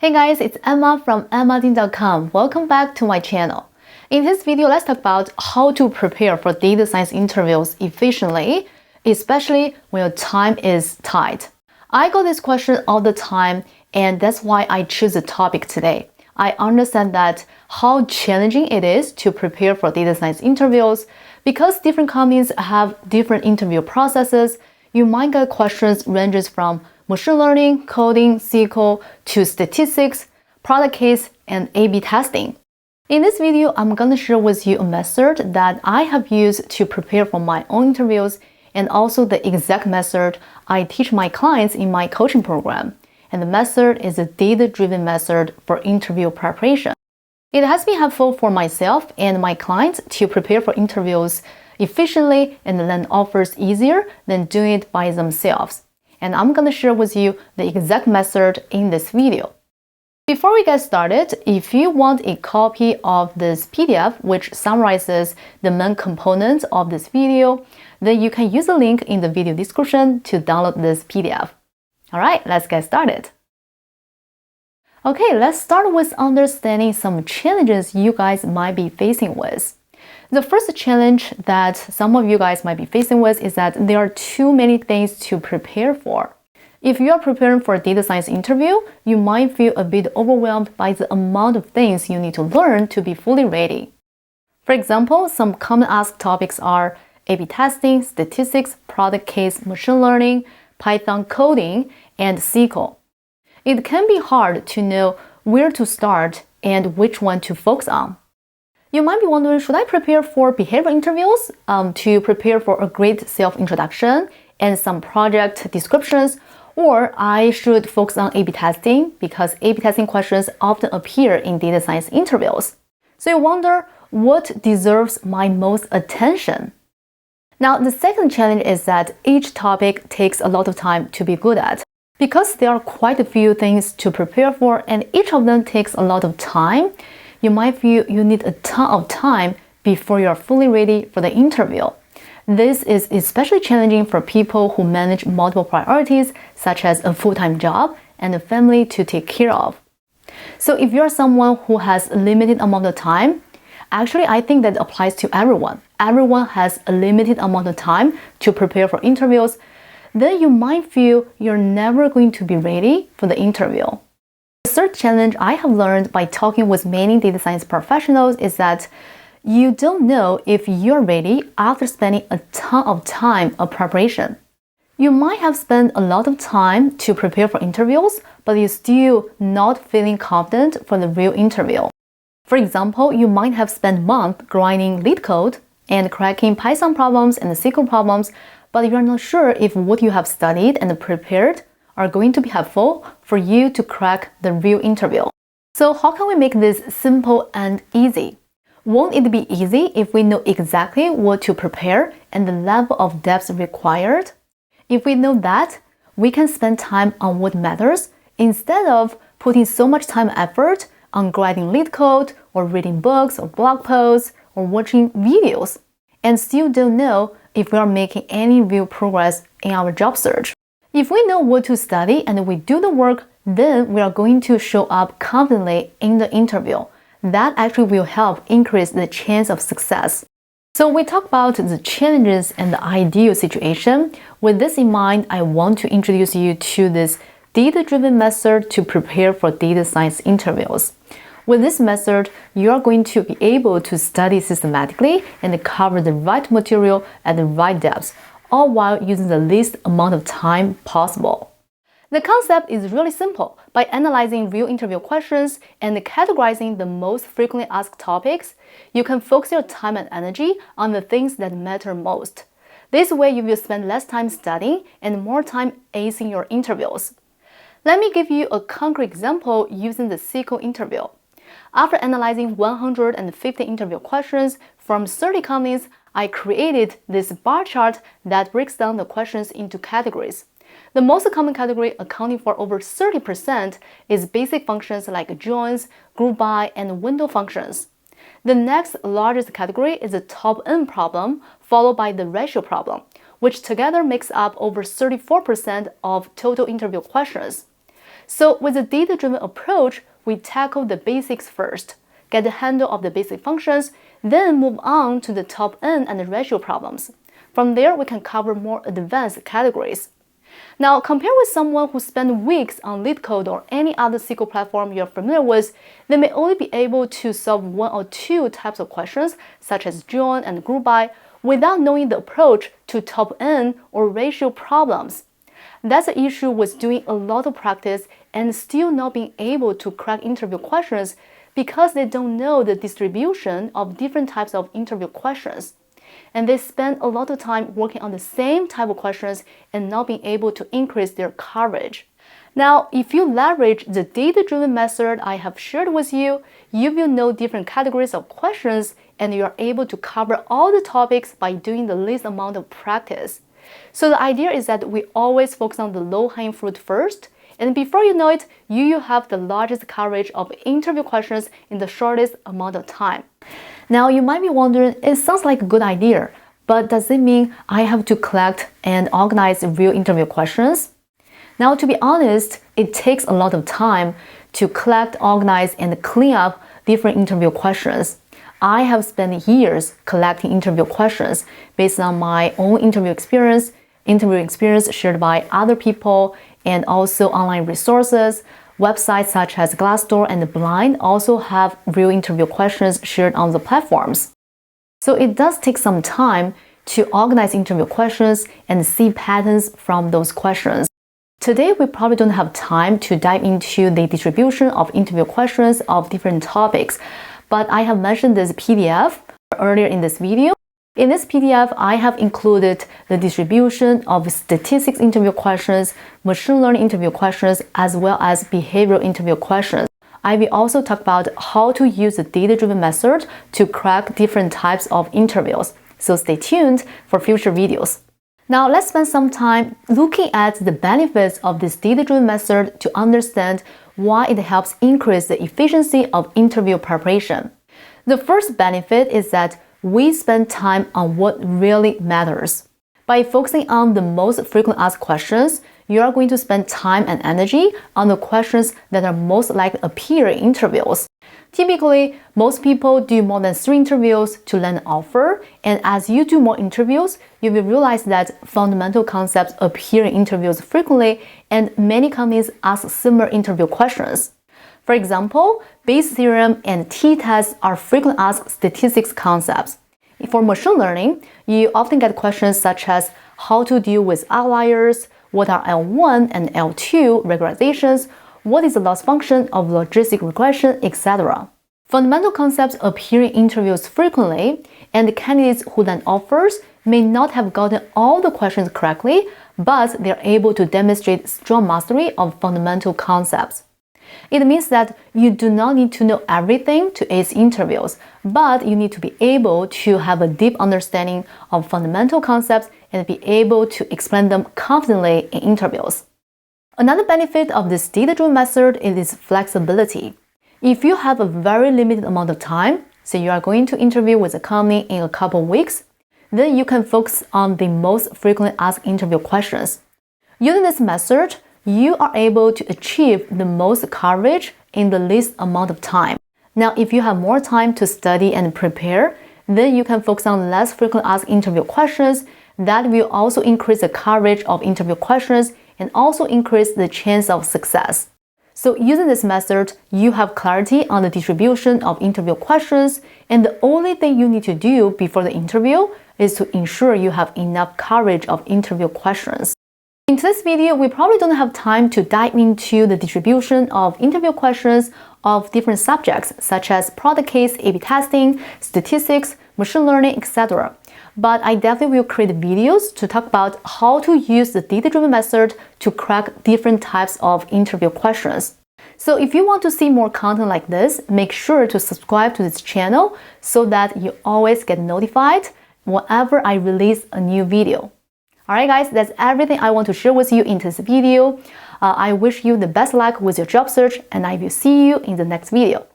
Hey guys, it's Emma from emmadin.com. Welcome back to my channel. In this video, let's talk about how to prepare for data science interviews efficiently, especially when your time is tight. I got this question all the time, and that's why I choose the topic today. I understand that how challenging it is to prepare for data science interviews. Because different companies have different interview processes, you might get questions ranges from machine learning, coding, SQL, to statistics, product case, and A/B testing. In this video, I'm going to share with you a method that I have used to prepare for my own interviews and also the exact method I teach my clients in my coaching program. And the method is a data-driven method for interview preparation. It has been helpful for myself and my clients to prepare for interviews efficiently and then offers easier than doing it by themselves. And I'm going to share with you the exact method in this video. Before we get started, if you want a copy of this PDF, which summarizes the main components of this video, then you can use the link in the video description to download this PDF. All right, let's get started. Okay, let's start with understanding some challenges you guys might be facing with. The first challenge that some of you guys might be facing with is that there are too many things to prepare for. If you are preparing for a data science interview, you might feel a bit overwhelmed by the amount of things you need to learn to be fully ready. For example, some common asked topics are A/B testing, statistics, product case, machine learning, Python coding, and SQL. It can be hard to know where to start and which one to focus on. You might be wondering, should I prepare for behavioral interviews to prepare for a great self-introduction and some project descriptions, or I should focus on A/B testing because A/B testing questions often appear in data science interviews. So you wonder, what deserves my most attention? Now, the second challenge is that each topic takes a lot of time to be good at. Because there are quite a few things to prepare for and each of them takes a lot of time, you might feel you need a ton of time before you are fully ready for the interview. This is especially challenging for people who manage multiple priorities, such as a full-time job and a family to take care of. So if you're someone who has a limited amount of time, actually I think that applies to everyone. Everyone has a limited amount of time to prepare for interviews. Then you might feel you're never going to be ready for the interview. The third challenge I have learned by talking with many data science professionals is that you don't know if you're ready after spending a ton of time of preparation. You might have spent a lot of time to prepare for interviews, but you're still not feeling confident for the real interview. For example, you might have spent months grinding LeetCode and cracking Python problems and SQL problems, but you're not sure if what you have studied and prepared are going to be helpful for you to crack the real interview. So how can we make this simple and easy? Won't it be easy if we know exactly what to prepare and the level of depth required? If we know that, we can spend time on what matters instead of putting so much time and effort on grinding LeetCode or reading books or blog posts or watching videos and still don't know if we are making any real progress in our job search. If we know what to study and we do the work, then we are going to show up confidently in the interview. That actually will help increase the chance of success. So we talk about the challenges and the ideal situation. With this in mind, I want to introduce you to this data-driven method to prepare for data science interviews. With this method, you are going to be able to study systematically and cover the right material at the right depth, all while using the least amount of time possible. The concept is really simple. By analyzing real interview questions and categorizing the most frequently asked topics, you can focus your time and energy on the things that matter most. This way, you will spend less time studying and more time acing your interviews. Let me give you a concrete example using the SQL interview. After analyzing 150 interview questions from 30 companies, I created this bar chart that breaks down the questions into categories. The most common category, accounting for over 30%, is basic functions like joins, group by, and window functions. The next largest category is the top-end problem, followed by the ratio problem, which together makes up over 34% of total interview questions. So with a data-driven approach, we tackle the basics first, get the handle of the basic functions, then move on to the top-end and the ratio problems. From there, we can cover more advanced categories. Now, compare with someone who spent weeks on LeetCode or any other SQL platform you're familiar with, they may only be able to solve one or two types of questions, such as join and group by, without knowing the approach to top-end or ratio problems. That's the issue with doing a lot of practice and still not being able to crack interview questions because they don't know the distribution of different types of interview questions. And they spend a lot of time working on the same type of questions and not being able to increase their coverage. Now, if you leverage the data-driven method I have shared with you, you will know different categories of questions and you are able to cover all the topics by doing the least amount of practice. So the idea is that we always focus on the low-hanging fruit first, and before you know it, you have the largest coverage of interview questions in the shortest amount of time. Now, you might be wondering, it sounds like a good idea, but does it mean I have to collect and organize real interview questions? Now, to be honest, it takes a lot of time to collect, organize, and clean up different interview questions. I have spent years collecting interview questions based on my own interview experience shared by other people, and also online resources. Websites such as Glassdoor and Blind also have real interview questions shared on the platforms. So it does take some time to organize interview questions and see patterns from those questions. Today, we probably don't have time to dive into the distribution of interview questions of different topics, but I have mentioned this PDF earlier in this video. In this PDF, I have included the distribution of statistics interview questions, machine learning interview questions, as well as behavioral interview questions. I will also talk about how to use the data-driven method to crack different types of interviews. So stay tuned for future videos. Now let's spend some time looking at the benefits of this data-driven method to understand why it helps increase the efficiency of interview preparation. The first benefit is that we spend time on what really matters. By focusing on the most frequently asked questions, you are going to spend time and energy on the questions that are most likely to appear in interviews. Typically, most people do more than 3 interviews to land an offer, and as you do more interviews, you will realize that fundamental concepts appear in interviews frequently, and many companies ask similar interview questions. For example, Bayes' theorem and t-tests are frequently asked statistics concepts. For machine learning, you often get questions such as how to deal with outliers, what are L1 and L2 regularizations, what is the loss function of logistic regression, etc. Fundamental concepts appear in interviews frequently, and the candidates who land offers may not have gotten all the questions correctly, but they are able to demonstrate strong mastery of fundamental concepts. It means that you do not need to know everything to ace interviews, but you need to be able to have a deep understanding of fundamental concepts and be able to explain them confidently in interviews. Another benefit of this data-driven method is its flexibility. If you have a very limited amount of time, say you are going to interview with a company in a couple of weeks, then you can focus on the most frequently asked interview questions. Using this method, you are able to achieve the most coverage in the least amount of time. Now, if you have more time to study and prepare, then you can focus on less frequently asked interview questions. That will also increase the coverage of interview questions and also increase the chance of success. So using this method, you have clarity on the distribution of interview questions, and the only thing you need to do before the interview is to ensure you have enough coverage of interview questions. In today's video, we probably don't have time to dive into the distribution of interview questions of different subjects such as product case, A/B testing, statistics, machine learning, etc. But I definitely will create videos to talk about how to use the data-driven method to crack different types of interview questions. So if you want to see more content like this, make sure to subscribe to this channel so that you always get notified whenever I release a new video. Alright guys, that's everything I want to share with you in this video. I wish you the best luck with your job search, and I will see you in the next video.